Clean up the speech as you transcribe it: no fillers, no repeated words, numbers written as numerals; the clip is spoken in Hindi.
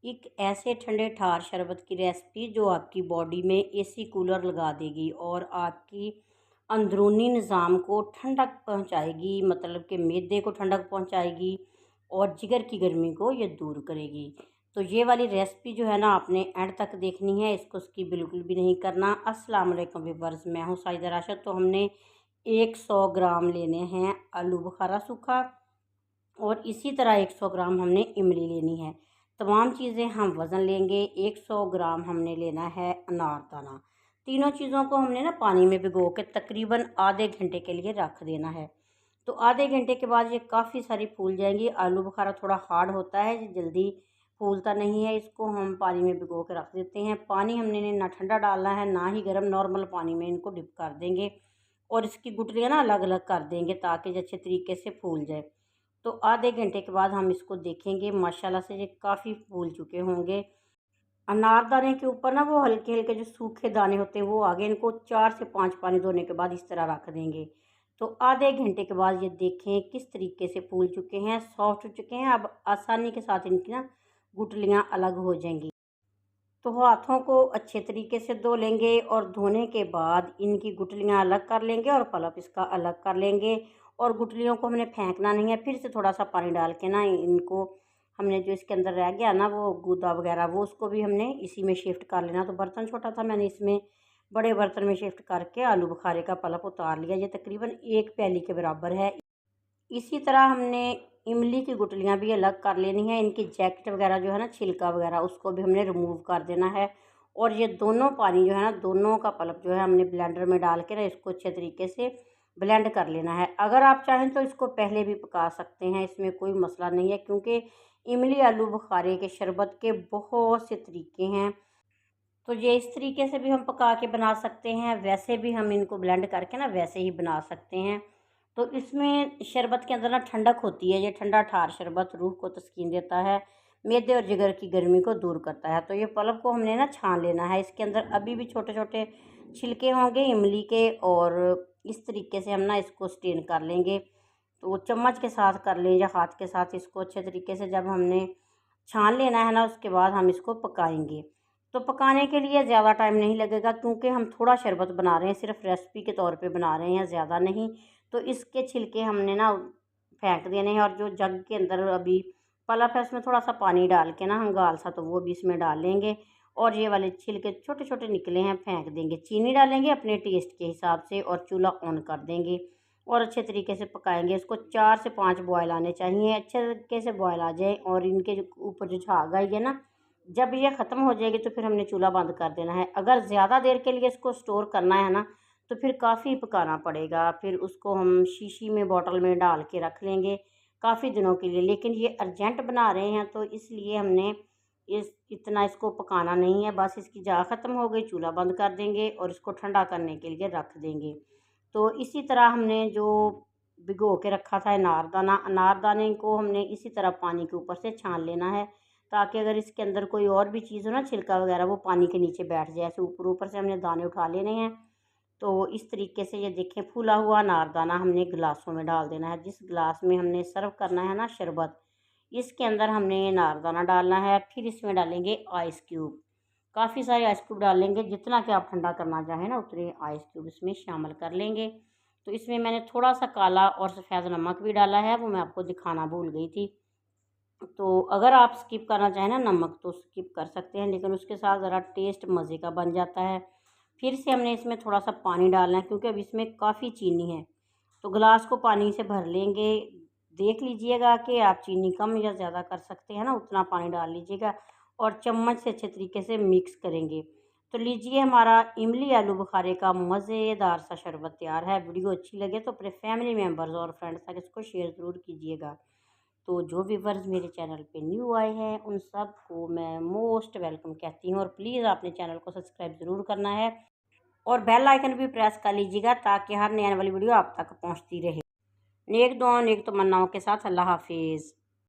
एक ऐसे ठंडे ठार शरबत की रेसिपी जो आपकी बॉडी में एसी कूलर लगा देगी और आपकी अंदरूनी निज़ाम को ठंडक पहुंचाएगी, मतलब कि मैदे को ठंडक पहुंचाएगी और जिगर की गर्मी को ये दूर करेगी। तो ये वाली रेसिपी जो है ना, आपने एंड तक देखनी है, इसको स्किप बिल्कुल भी नहीं करना। अस्सलाम वालेकुम व्यूअर्स, मैं हूँ साइदा राशिद। तो हमने 100 ग्राम लेने हैं आलू बुखारा सूखा और इसी तरह 100 ग्राम हमने इमली लेनी है। तमाम चीज़ें हम वज़न लेंगे। 100 ग्राम हमने लेना है अनारदाना। तीनों चीज़ों को हमने ना पानी में भिगो के तकरीबन आधे घंटे के लिए रख देना है। तो आधे घंटे के बाद ये काफ़ी सारी फूल जाएंगी। आलू बुखारा थोड़ा हार्ड होता है, ये जल्दी फूलता नहीं है। इसको हम पानी में भिगो के रख देते हैं। पानी हमने ना ठंडा डालना है ना ही गर्म, नॉर्मल पानी में इनको डिप कर देंगे और इसकी गुठलियाँ ना अलग अलग कर देंगे ताकि ये अच्छे तरीके से फूल जाए। तो आधे घंटे के बाद हम इसको देखेंगे, माशाल्लाह से ये काफ़ी फूल चुके होंगे। अनारदाने के ऊपर ना वो हल्के हल्के जो सूखे दाने होते हैं वो आगे, इनको 4 से 5 पानी धोने के बाद इस तरह रख देंगे। तो आधे घंटे के बाद ये देखें किस तरीके से फूल चुके हैं, सॉफ्ट हो चुके हैं। अब आसानी के साथ इनकी ना गुठलियाँ अलग हो जाएंगी। तो हाथों को अच्छे तरीके से धो लेंगे और धोने के बाद इनकी गुठलियाँ अलग कर लेंगे और पल्प इसका अलग कर लेंगे। और गुठलियों को हमने फेंकना नहीं है, फिर से थोड़ा सा पानी डाल के ना इनको हमने जो इसके अंदर रह गया ना वो गूदा वगैरह, वो उसको भी हमने इसी में शिफ्ट कर लेना। तो बर्तन छोटा था, मैंने इसमें बड़े बर्तन में शिफ्ट करके आलू बुखारे का पल्प उतार लिया। ये तकरीबन 1 प्याली के बराबर है। इसी तरह हमने इमली की गुठलियाँ भी अलग कर लेनी है। इनकी जैकेट वगैरह जो है ना, छिलका वगैरह, उसको भी हमने रिमूव कर देना है। और ये दोनों पानी जो है ना, दोनों का पल्प जो है हमने ब्लेंडर में डाल के ना इसको अच्छे तरीके से ब्लेंड कर लेना है। अगर आप चाहें तो इसको पहले भी पका सकते हैं, इसमें कोई मसला नहीं है, क्योंकि इमली आलू बुखारे के शरबत के बहुत से तरीके हैं। तो ये इस तरीके से भी हम पका के बना सकते हैं, वैसे भी हम इनको ब्लेंड करके ना वैसे ही बना सकते हैं। तो इसमें शरबत के अंदर ना ठंडक होती है। ये ठंडा ठार शरबत रूह को तस्कीन देता है, मैदे और जिगर की गर्मी को दूर करता है। तो ये पल्प को हमने ना छान लेना है। इसके अंदर अभी भी छोटे छोटे छिलके होंगे इमली के, और इस तरीके से हम ना इसको स्टेन कर लेंगे। तो चम्मच के साथ कर लें या हाथ के साथ इसको अच्छे तरीके से जब हमने छान लेना है ना, उसके बाद हम इसको पकाएंगे। तो पकाने के लिए ज़्यादा टाइम नहीं लगेगा, क्योंकि हम थोड़ा शरबत बना रहे हैं, सिर्फ रेसिपी के तौर पे बना रहे हैं, ज़्यादा नहीं। तो इसके छिलके हमने ना फेंक देने हैं। और जो जग के अंदर अभी पल्प है उसमें थोड़ा सा पानी डाल के ना हंगाल सा, तो वो भी इसमें डाल लेंगे। और ये वाले छिलके छोटे छोटे निकले हैं, फेंक देंगे। चीनी डालेंगे अपने टेस्ट के हिसाब से और चूल्हा ऑन कर देंगे और अच्छे तरीके से पकाएंगे। इसको 4 से 5 बॉयल आने चाहिए, अच्छे तरीके से बॉयल आ जाए। और इनके जो ऊपर जो झाग आई है ना, जब ये ख़त्म हो जाएगी तो फिर हमने चूल्हा बंद कर देना है। अगर ज़्यादा देर के लिए इसको स्टोर करना है ना, तो फिर काफ़ी पकाना पड़ेगा। फिर उसको हम शीशी में बॉटल में डाल के रख लेंगे काफ़ी दिनों के लिए। लेकिन ये अर्जेंट बना रहे हैं तो इसलिए हमने इतना इसको पकाना नहीं है। बस इसकी जाग ख़त्म हो गई, चूल्हा बंद कर देंगे और इसको ठंडा करने के लिए रख देंगे। तो इसी तरह हमने जो भिगो के रखा था अनारदाना, अनारदाने को हमने इसी तरह पानी के ऊपर से छान लेना है, ताकि अगर इसके अंदर कोई और भी चीज़ हो ना, छिलका वगैरह, वो पानी के नीचे बैठ जाए। ऐसे ऊपर ऊपर से हमने दाने उठा लेने हैं। तो इस तरीके से ये देखें, फूला हुआ अनारदाना हमने गिलासों में डाल देना है। जिस गिलास में हमने सर्व करना है ना शरबत, इसके अंदर हमने ये अनारदाना डालना है। फिर इसमें डालेंगे आइस क्यूब, काफ़ी सारे आइस क्यूब डालेंगे। जितना कि आप ठंडा करना चाहें ना, उतने आइस क्यूब इसमें शामिल कर लेंगे। तो इसमें मैंने थोड़ा सा काला और सफ़ेद नमक भी डाला है, वो मैं आपको दिखाना भूल गई थी। तो अगर आप स्किप करना चाहें ना नमक, तो स्किप कर सकते हैं, लेकिन उसके साथ ज़रा टेस्ट मज़े का बन जाता है। फिर से हमने इसमें थोड़ा सा पानी डालना है, क्योंकि अब इसमें काफ़ी चीनी है। तो गिलास को पानी से भर लेंगे। देख लीजिएगा कि आप चीनी कम या ज़्यादा कर सकते हैं ना, उतना पानी डाल लीजिएगा और चम्मच से अच्छे तरीके से मिक्स करेंगे। तो लीजिए, हमारा इमली आलू बुखारे का मज़ेदार सा शरबत तैयार है। वीडियो अच्छी लगे तो अपने फैमिली मेम्बर्स और फ्रेंड्स तक इसको शेयर ज़रूर कीजिएगा। तो जो व्यूअर्स मेरे चैनल पे न्यू आए हैं उन सब को मैं मोस्ट वेलकम कहती हूँ। और प्लीज़ आपने चैनल को सब्सक्राइब ज़रूर करना है और बेल आइकन भी प्रेस कर लीजिएगा, ताकि हर नई आने वाली वीडियो आप तक पहुँचती रहे। नेक दुआओं नेक तमन्नाओं के साथ, अल्लाह हाफिज़।